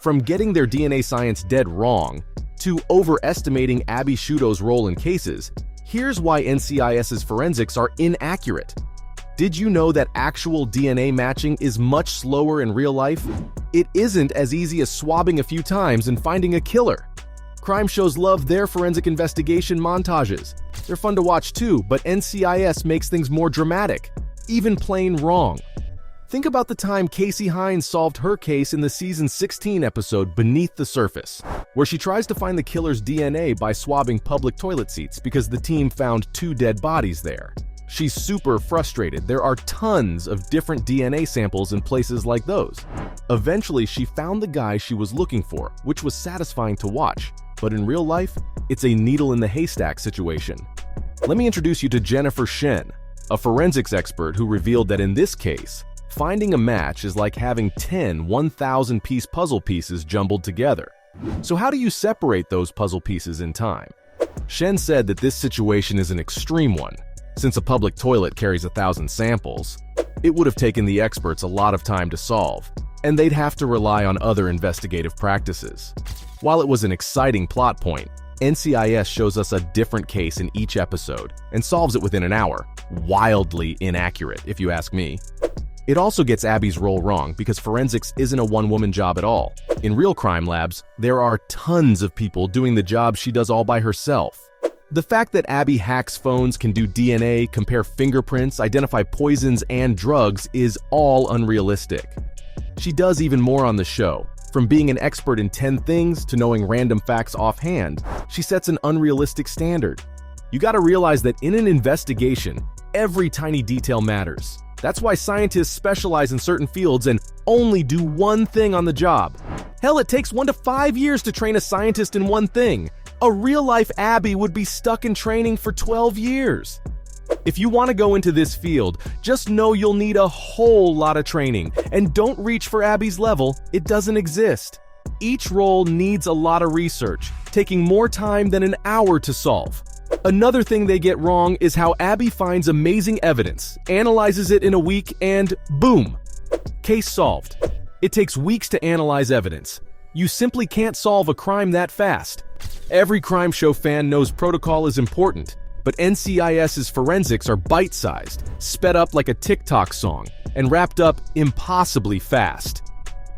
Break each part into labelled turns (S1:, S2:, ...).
S1: From getting their DNA science dead wrong to overestimating Abby Sciuto's role in cases, here's why NCIS's forensics are inaccurate. Did you know that actual DNA matching is much slower in real life? It isn't as easy as swabbing a few times and finding a killer. Crime shows love their forensic investigation montages. They're fun to watch too, but NCIS makes things more dramatic, even plain wrong. Think about the time Casey Hines solved her case in the season 16 episode Beneath the Surface, where she tries to find the killer's DNA by swabbing public toilet seats because the team found 2 dead bodies there. She's super frustrated. There are tons of different DNA samples in places like those. Eventually, she found the guy she was looking for, which was satisfying to watch. But in real life, it's a needle in the haystack situation. Let me introduce you to Jennifer Shen, a forensics expert who revealed that in this case, finding a match is like having 10 1,000-piece puzzle pieces jumbled together. So how do you separate those puzzle pieces in time? Shen said that this situation is an extreme one. Since a public toilet carries 1,000 samples, it would have taken the experts a lot of time to solve, and they'd have to rely on other investigative practices. While it was an exciting plot point, NCIS shows us a different case in each episode and solves it within an hour. Wildly inaccurate, if you ask me. It also gets Abby's role wrong because forensics isn't a one-woman job at all. In real crime labs, there are tons of people doing the job she does all by herself. The fact that Abby hacks phones, can do DNA, compare fingerprints, identify poisons and drugs is all unrealistic. She does even more on the show. From being an expert in 10 things to knowing random facts offhand, she sets an unrealistic standard. You gotta realize that in an investigation, every tiny detail matters. That's why scientists specialize in certain fields and only do one thing on the job. Hell, it takes 1 to 5 years to train a scientist in one thing. A real-life Abby would be stuck in training for 12 years. If you want to go into this field, just know you'll need a whole lot of training, and don't reach for Abby's level. It doesn't exist. Each role needs a lot of research, taking more time than an hour to solve. Another thing they get wrong is how Abby finds amazing evidence, analyzes it in a week, and boom! Case solved. It takes weeks to analyze evidence. You simply can't solve a crime that fast. Every crime show fan knows protocol is important, but NCIS's forensics are bite-sized, sped up like a TikTok song, and wrapped up impossibly fast.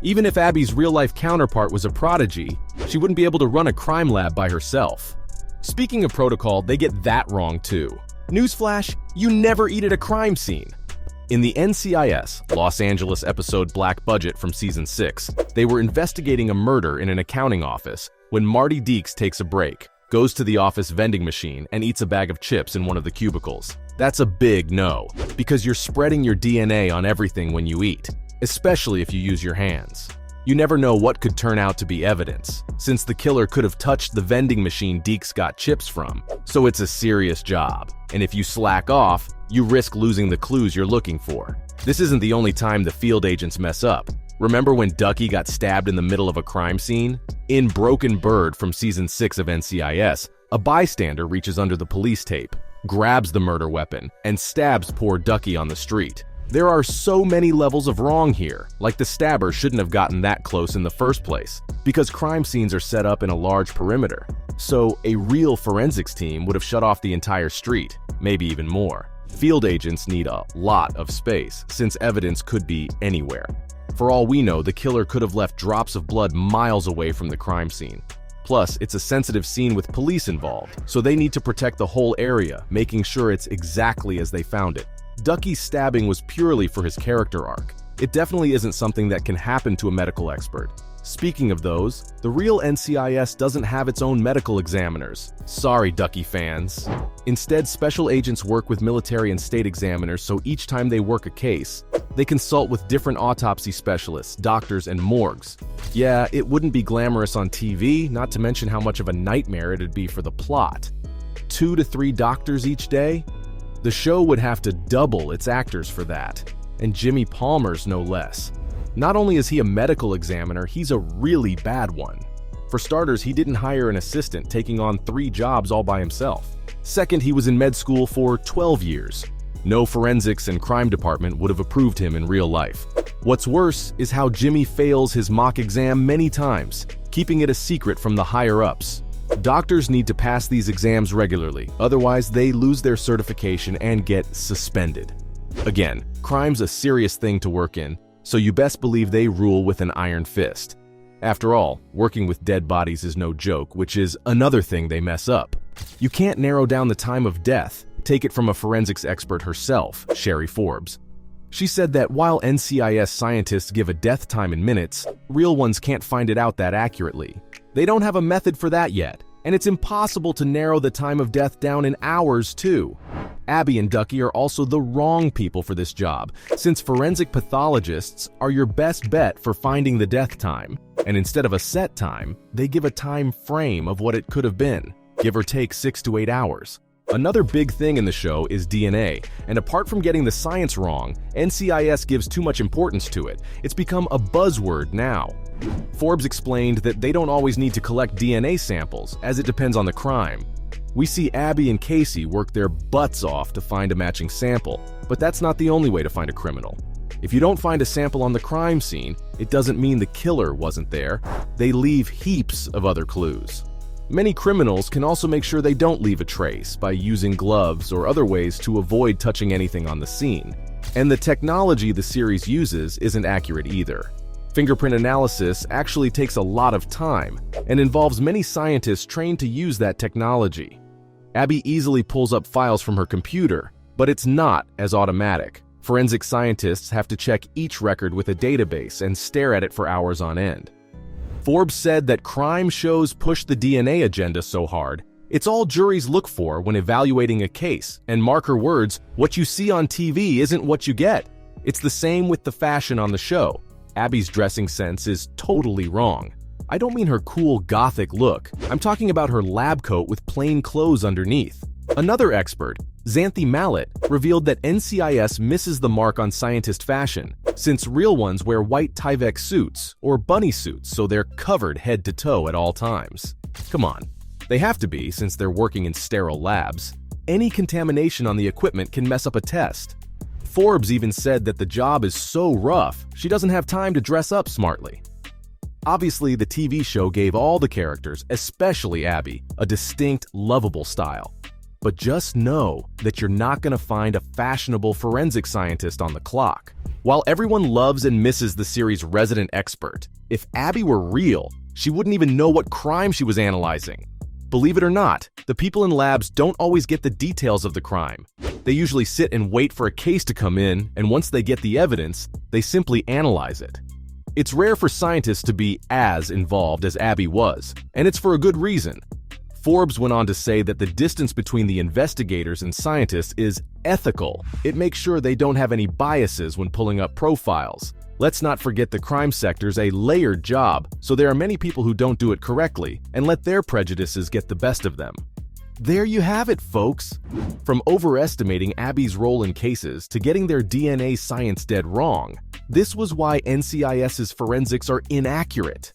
S1: Even if Abby's real-life counterpart was a prodigy, she wouldn't be able to run a crime lab by herself. Speaking of protocol, they get that wrong too. Newsflash, you never eat at a crime scene. In the NCIS Los Angeles episode Black Budget from season 6, they were investigating a murder in an accounting office when Marty Deeks takes a break, goes to the office vending machine, and eats a bag of chips in one of the cubicles. That's a big no, because you're spreading your DNA on everything when you eat, especially if you use your hands. You never know what could turn out to be evidence, since the killer could have touched the vending machine Deeks got chips from, so it's a serious job. And if you slack off, you risk losing the clues you're looking for. This isn't the only time the field agents mess up. Remember when Ducky got stabbed in the middle of a crime scene? In Broken Bird from season 6 of NCIS, a bystander reaches under the police tape, grabs the murder weapon, and stabs poor Ducky on the street. There are so many levels of wrong here, like the stabber shouldn't have gotten that close in the first place, because crime scenes are set up in a large perimeter. So a real forensics team would have shut off the entire street, maybe even more. Field agents need a lot of space, since evidence could be anywhere. For all we know, the killer could have left drops of blood miles away from the crime scene. Plus, it's a sensitive scene with police involved, so they need to protect the whole area, making sure it's exactly as they found it. Ducky's stabbing was purely for his character arc. It definitely isn't something that can happen to a medical expert. Speaking of those, the real NCIS doesn't have its own medical examiners. Sorry, Ducky fans. Instead, special agents work with military and state examiners, so each time they work a case, they consult with different autopsy specialists, doctors, and morgues. Yeah, it wouldn't be glamorous on TV, not to mention how much of a nightmare it'd be for the plot. 2 to 3 doctors each day? The show would have to double its actors for that, and Jimmy Palmer's no less. Not only is he a medical examiner, he's a really bad one. For starters, he didn't hire an assistant, taking on 3 jobs all by himself. Second, he was in med school for 12 years. No forensics and crime department would have approved him in real life. What's worse is how Jimmy fails his mock exam many times, keeping it a secret from the higher-ups. Doctors need to pass these exams regularly, otherwise they lose their certification and get suspended. Again, crime's a serious thing to work in, so you best believe they rule with an iron fist. After all, working with dead bodies is no joke, which is another thing they mess up. You can't narrow down the time of death. Take it from a forensics expert herself, Sherry Forbes. She said that while NCIS scientists give a death time in minutes, real ones can't find it out that accurately. They don't have a method for that yet, and it's impossible to narrow the time of death down in hours, too. Abby and Ducky are also the wrong people for this job, since forensic pathologists are your best bet for finding the death time. And instead of a set time, they give a time frame of what it could have been, give or take 6 to 8 hours. Another big thing in the show is DNA, and apart from getting the science wrong, NCIS gives too much importance to it. It's become a buzzword now. Forbes explained that they don't always need to collect DNA samples, as it depends on the crime. We see Abby and Casey work their butts off to find a matching sample, but that's not the only way to find a criminal. If you don't find a sample on the crime scene, it doesn't mean the killer wasn't there. They leave heaps of other clues. Many criminals can also make sure they don't leave a trace by using gloves or other ways to avoid touching anything on the scene. And the technology the series uses isn't accurate either. Fingerprint analysis actually takes a lot of time and involves many scientists trained to use that technology. Abby easily pulls up files from her computer, but it's not as automatic. Forensic scientists have to check each record with a database and stare at it for hours on end. Forbes said that crime shows push the DNA agenda so hard, it's all juries look for when evaluating a case, and mark her words, what you see on TV isn't what you get. It's the same with the fashion on the show. Abby's dressing sense is totally wrong. I don't mean her cool gothic look, I'm talking about her lab coat with plain clothes underneath. Another expert, Xanthi Mallet, revealed that NCIS misses the mark on scientist fashion, since real ones wear white Tyvek suits or bunny suits so they're covered head to toe at all times. Come on, they have to be since they're working in sterile labs. Any contamination on the equipment can mess up a test. Forbes even said that the job is so rough, she doesn't have time to dress up smartly. Obviously, the TV show gave all the characters, especially Abby, a distinct, lovable style. But just know that you're not going to find a fashionable forensic scientist on the clock. While everyone loves and misses the series' resident expert, if Abby were real, she wouldn't even know what crime she was analyzing. Believe it or not, the people in labs don't always get the details of the crime. They usually sit and wait for a case to come in, and once they get the evidence, they simply analyze it. It's rare for scientists to be as involved as Abby was, and it's for a good reason. Forbes went on to say that the distance between the investigators and scientists is ethical. It makes sure they don't have any biases when pulling up profiles. Let's not forget the crime sector's a layered job, so there are many people who don't do it correctly and let their prejudices get the best of them. There you have it, folks. From overestimating Abby's role in cases to getting their DNA science dead wrong, this was why NCIS's forensics are inaccurate.